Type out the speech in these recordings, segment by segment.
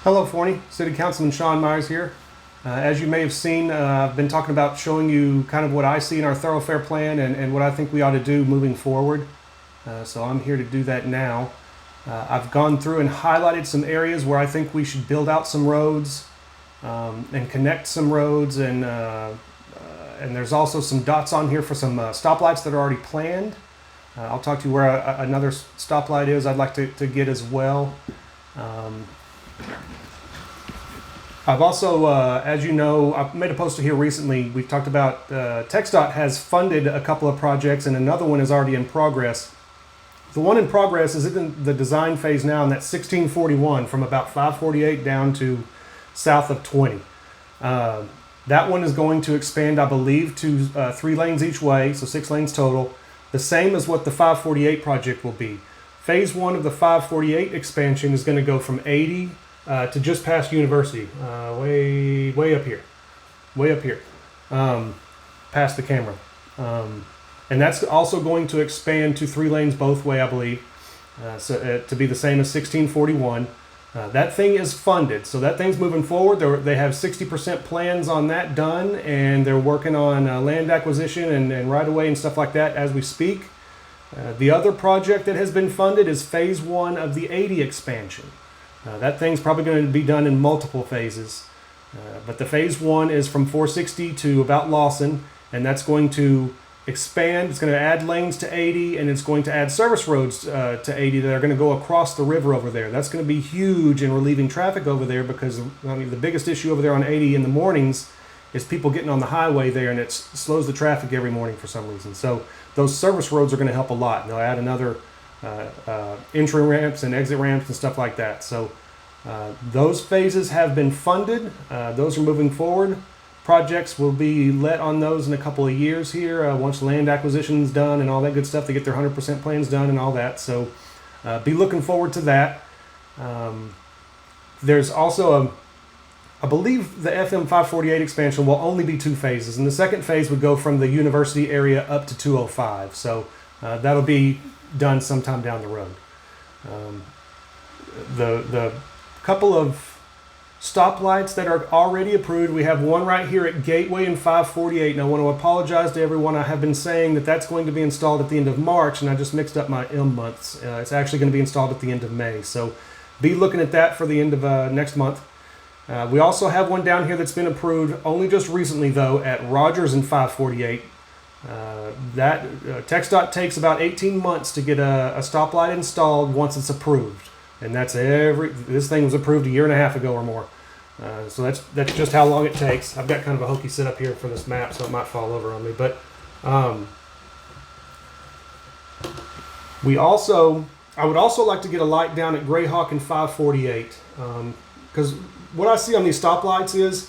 Hello Forney, City Councilman Sean Myers here. As you may have seen, I've been talking about showing you kind of what I see in our Thoroughfare plan and what I think we ought to do moving forward. So I'm here to do that now. I've gone through and highlighted some areas where I think we should build out some roads and connect some roads, and there's also some dots on here for some stoplights that are already planned. I'll talk to you where another stoplight is I'd like to get as well. I've also, as you know, I've made a post here recently. We've talked about TxDOT has funded a couple of projects, and another one is already in progress. The one in progress is in the design phase now, and that's 1641 from about 548 down to south of 20. That one is going to expand, I believe, to 3 lanes each way, so 6 lanes total. The same as what the 548 project will be. Phase 1 of the 548 expansion is going to go from 80 to just past University, way up here, past the camera. And that's also going to expand to 3 lanes both way, I believe, to be the same as 1641. That thing is funded, so that thing's moving forward. They have 60% plans on that done, and they're working on land acquisition and right-of-way and stuff like that as we speak. The other project that has been funded is phase 1 of the 80 expansion. That thing's probably going to be done in multiple phases, but the phase 1 is from 460 to about Lawson, and that's going to expand. It's going to add lanes to 80, and it's going to add service roads to 80 that are going to go across the river over there. That's going to be huge in relieving traffic over there, because I mean the biggest issue over there on 80 in the mornings is people getting on the highway there, and it slows the traffic every morning for some reason. So those service roads are going to help a lot. And they'll add another entry ramps and exit ramps and stuff like that. So those phases have been funded. Those are moving forward. Projects will be let on those in a couple of years here, once land acquisition is done and all that good stuff. They get their 100% plans done and all that. So be looking forward to that. There's also I believe the FM 548 expansion will only be 2 phases, and the second phase would go from the university area up to 205. So that'll be done sometime down the road. The couple of stoplights that are already approved, we have one right here at Gateway and 548, and I want to apologize to everyone. I have been saying that that's going to be installed at the end of March, and I just mixed up my months. It's actually going to be installed at the end of May, so be looking at that for the end of next month. We also have one down here that's been approved only just recently, though, at Rogers and 548. That TxDOT takes about 18 months to get a stoplight installed once it's approved, and that's this thing was approved a year and a half ago or more. So that's just how long it takes. I've got kind of a hokey setup here for this map, so it might fall over on me. But I would also like to get a light down at Greyhawk and 548, because what I see on these stoplights is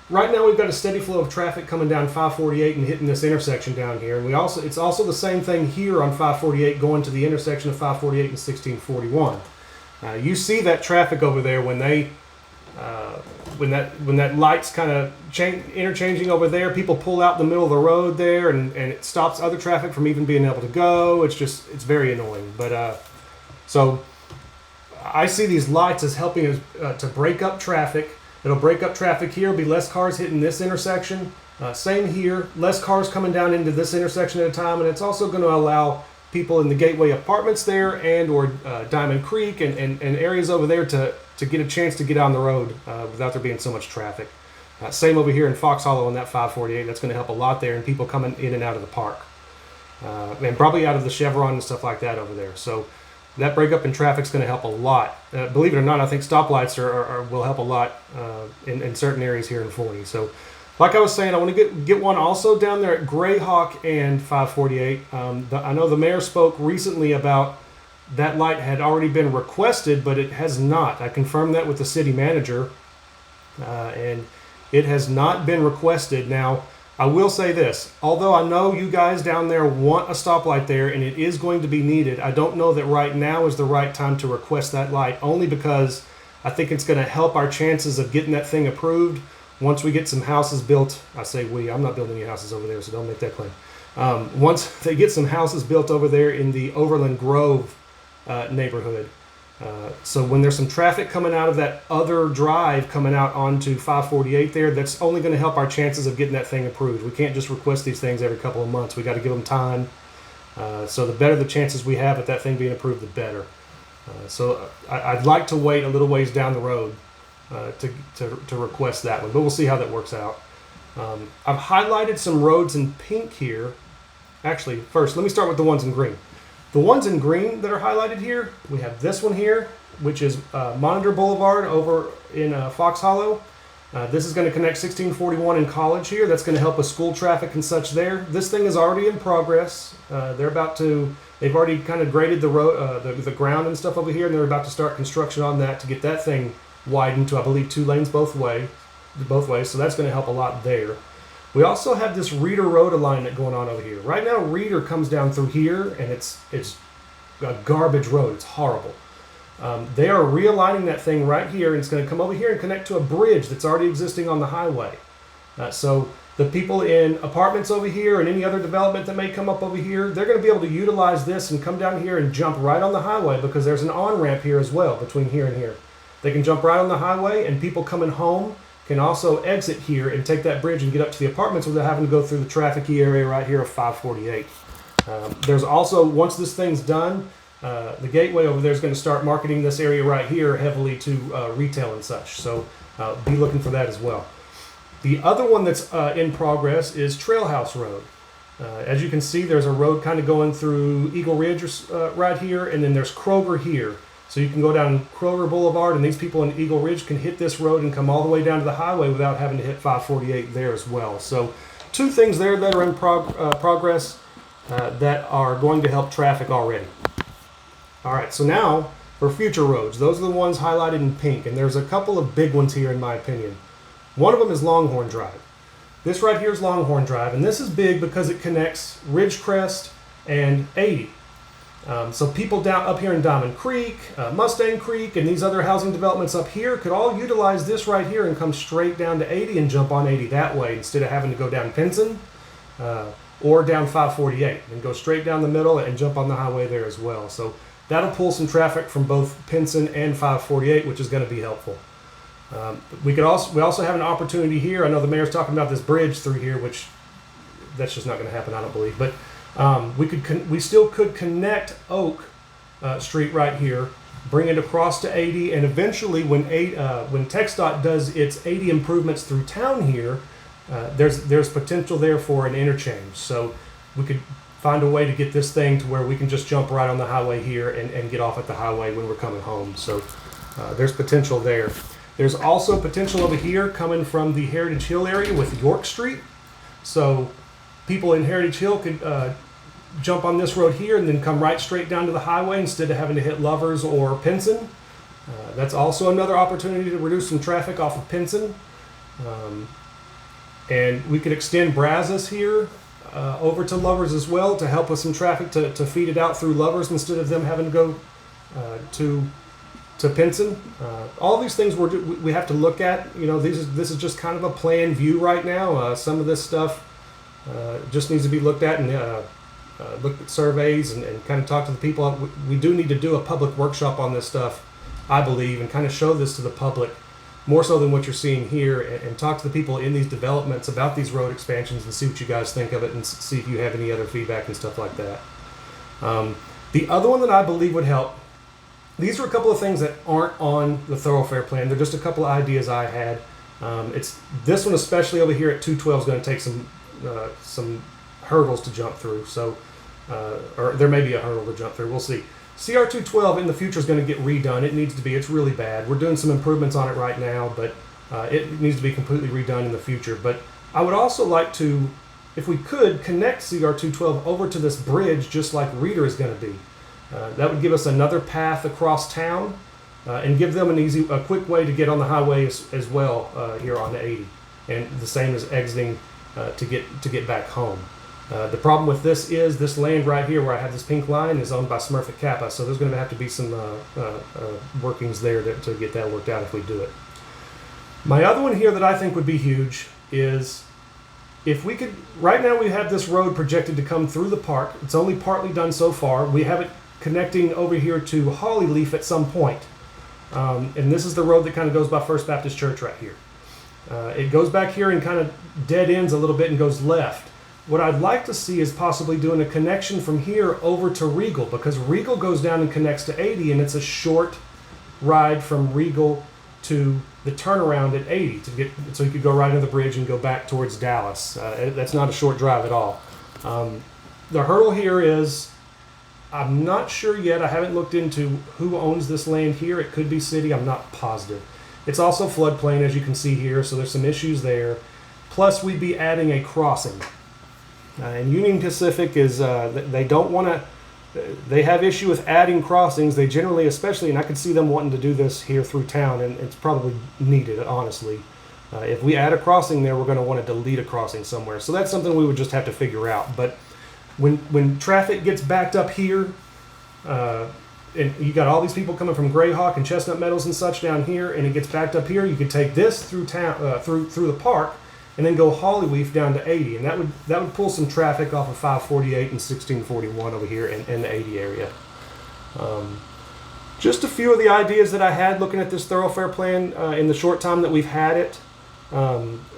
right now we've got a steady flow of traffic coming down 548 and hitting this intersection down here, and it's also the same thing here on 548 going to the intersection of 548 and 1641. You see that traffic over there when that light's kind of interchanging over there. People pull out the middle of the road there, and it stops other traffic from even being able to go. It's very annoying. But so I see these lights as helping us to break up traffic. It'll break up traffic here. There'll be less cars hitting this intersection. Same here. Less cars coming down into this intersection at a time, and it's also going to allow people in the Gateway apartments there and or Diamond Creek and areas over there to get a chance to get on the road without there being so much traffic. Same over here in Fox Hollow on that 548. That's going to help a lot there, and people coming in and out of the park. And probably out of the Chevron and stuff like that over there. So that breakup in traffic is going to help a lot. Believe it or not, I think stoplights will help a lot in certain areas here in Forney. So like I was saying, I want to get one also down there at Greyhawk and 548. I know the mayor spoke recently about that light had already been requested, but it has not. I confirmed that with the city manager, and it has not been requested. Now, I will say this. Although I know you guys down there want a stoplight there, and it is going to be needed, I don't know that right now is the right time to request that light, only because I think it's going to help our chances of getting that thing approved once we get some houses built. I say we. I'm not building any houses over there, so don't make that claim. Once they get some houses built over there in the Overland Grove neighborhood, So when there's some traffic coming out of that other drive coming out onto 548 there, that's only going to help our chances of getting that thing approved. We can't just request these things every couple of months. We got to give them time. So the better the chances we have at that thing being approved, the better. So I'd like to wait a little ways down the road to request that one, but we'll see how that works out. I've highlighted some roads in pink here. Actually, first, let me start with the ones in green. The ones in green that are highlighted here, we have this one here, which is Monitor Boulevard over in Fox Hollow. This is going to connect 1641 in College here. That's going to help with school traffic and such there. This thing is already in progress. They've already kind of graded the road, the ground and stuff over here, and they're about to start construction on that to get that thing widened to, I believe, 2 lanes both ways. So that's going to help a lot there. We also have this Reeder Road alignment going on over here. Right now, Reeder comes down through here, and it's a garbage road. It's horrible. They are realigning that thing right here, and it's going to come over here and connect to a bridge that's already existing on the highway. So the people in apartments over here and any other development that may come up over here, they're going to be able to utilize this and come down here and jump right on the highway because there's an on-ramp here as well between here and here. They can jump right on the highway, and people coming home can also exit here and take that bridge and get up to the apartments without having to go through the trafficy area right here of 548. There's also, once this thing's done, the gateway over there is going to start marketing this area right here heavily to retail and such. So be looking for that as well. The other one that's in progress is Trail House Road. As you can see, there's a road kind of going through Eagle Ridge right here, and then there's Kroger here. So you can go down Kroger Boulevard, and these people in Eagle Ridge can hit this road and come all the way down to the highway without having to hit 548 there as well. So 2 things there that are in progress that are going to help traffic already. All right, so now for future roads. Those are the ones highlighted in pink, and there's a couple of big ones here in my opinion. One of them is Longhorn Drive. This right here is Longhorn Drive, and this is big because it connects Ridgecrest and 80. So people down up here in Diamond Creek, Mustang Creek, and these other housing developments up here could all utilize this right here and come straight down to 80 and jump on 80 that way instead of having to go down Pinson or down 548 and go straight down the middle and jump on the highway there as well. So that'll pull some traffic from both Pinson and 548, which is going to be helpful. We also have an opportunity here. I know the mayor's talking about this bridge through here, which that's just not going to happen, I don't believe. But we still could connect Oak Street right here, bring it across to 80, and eventually when TxDOT does its 80 improvements through town here, there's potential there for an interchange. So we could find a way to get this thing to where we can just jump right on the highway here and get off at the highway when we're coming home. So there's potential there. There's also potential over here coming from the Heritage Hill area with York Street. So people in Heritage Hill could jump on this road here and then come right straight down to the highway instead of having to hit Lovers or Pinson. That's also another opportunity to reduce some traffic off of Pinson. And we could extend Brazos here over to Lovers as well to help with some traffic to feed it out through Lovers instead of them having to go to Pinson. All these things we have to look at. You know, this is just kind of a plan view right now. Some of this stuff just needs to be looked at and looked at surveys and kind of talk to the people. We do need to do a public workshop on this stuff, I believe, and kind of show this to the public more so than what you're seeing here, and talk to the people in these developments about these road expansions and see what you guys think of it and see if you have any other feedback and stuff like that. The other one that I believe would help, these are a couple of things that aren't on the Thoroughfare plan. They're just a couple of ideas I had. It's this one especially over here at 212 is going to take some hurdles to jump through. So, or there may be a hurdle to jump through. We'll see. CR 212 in the future is going to get redone. It needs to be. It's really bad. We're doing some improvements on it right now, but it needs to be completely redone in the future. But I would also like to, if we could, connect CR 212 over to this bridge just like Reeder is going to be. That would give us another path across town and give them a quick way to get on the highway as well here on the 80, and the same as exiting to get back home. The problem with this is this land right here where I have this pink line is owned by Smurfit Kappa, so there's going to have to be some workings there to get that worked out if we do it. My other one here that I think would be huge is if we could, right now we have this road projected to come through the park. It's only partly done so far. We have it connecting over here to Hollyleaf at some point. And this is the road that kind of goes by First Baptist Church right here. It goes back here and kind of dead ends a little bit and goes left. What I'd like to see is possibly doing a connection from here over to Regal, because Regal goes down and connects to 80, and it's a short ride from Regal to the turnaround at 80 to get, so you could go right under the bridge and go back towards Dallas. That's not a short drive at all. The hurdle here is, I'm not sure yet. I haven't looked into who owns this land here. It could be city. I'm not positive. It's also floodplain, as you can see here, so there's some issues there. Plus, we'd be adding a crossing. And Union Pacific is, they don't want to, they have issue with adding crossings. They generally, especially, and I could see them wanting to do this here through town, and it's probably needed, honestly. If we add a crossing there, we're going to want to delete a crossing somewhere. So that's something we would just have to figure out. But when traffic gets backed up here, and you got all these people coming from Grayhawk and Chestnut Meadows and such down here, and it gets backed up here, you could take this through town, through the park, and then go Hollyleaf down to 80, and that would pull some traffic off of 548 and 1641 over here in the 80 area. Just a few of the ideas that I had looking at this thoroughfare plan in the short time that we've had it.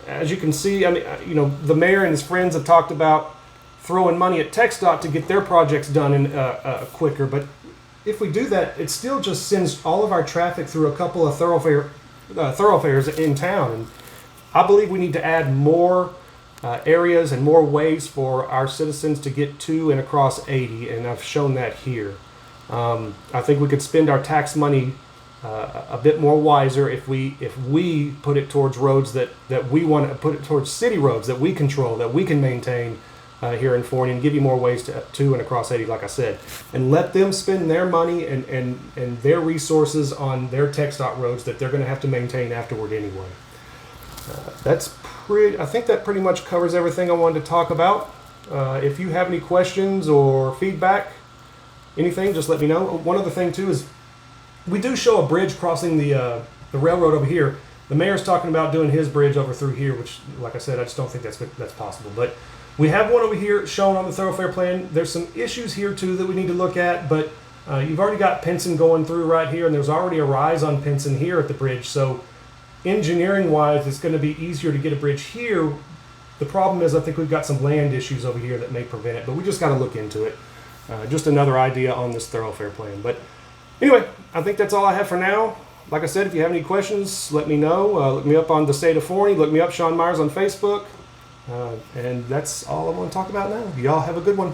As you can see, I mean, you know, the mayor and his friends have talked about throwing money at TxDOT to get their projects done in quicker, but if we do that, it still just sends all of our traffic through a couple of thoroughfares in town. And I believe we need to add more areas and more ways for our citizens to get to and across 80, and I've shown that here. I think we could spend our tax money a bit more wiser if we put it towards roads that we want to put it towards city roads that we control, that we can maintain here in Forney, and give you more ways to and across 80, like I said, and let them spend their money and their resources on their TxDOT roads that they're going to have to maintain afterward anyway. I think that pretty much covers everything I wanted to talk about. If you have any questions or feedback, anything, just let me know. One other thing too is we do show a bridge crossing the railroad over here. The mayor's talking about doing his bridge over through here, which, like I said, I just don't think that's possible. But we have one over here shown on the thoroughfare plan. There's some issues here too that we need to look at, but you've already got Pinson going through right here, and there's already a rise on Pinson here at the bridge. So engineering wise, it's going to be easier to get a bridge here. The problem is I think we've got some land issues over here that may prevent it, but we just got to look into it. Just another idea on this thoroughfare plan. But anyway, I think that's all I have for now. Like I said, if you have any questions, let me know. Look me up on the State of Forney. Look me up, Sean Myers, on Facebook. And that's all I want to talk about now. Y'all have a good one.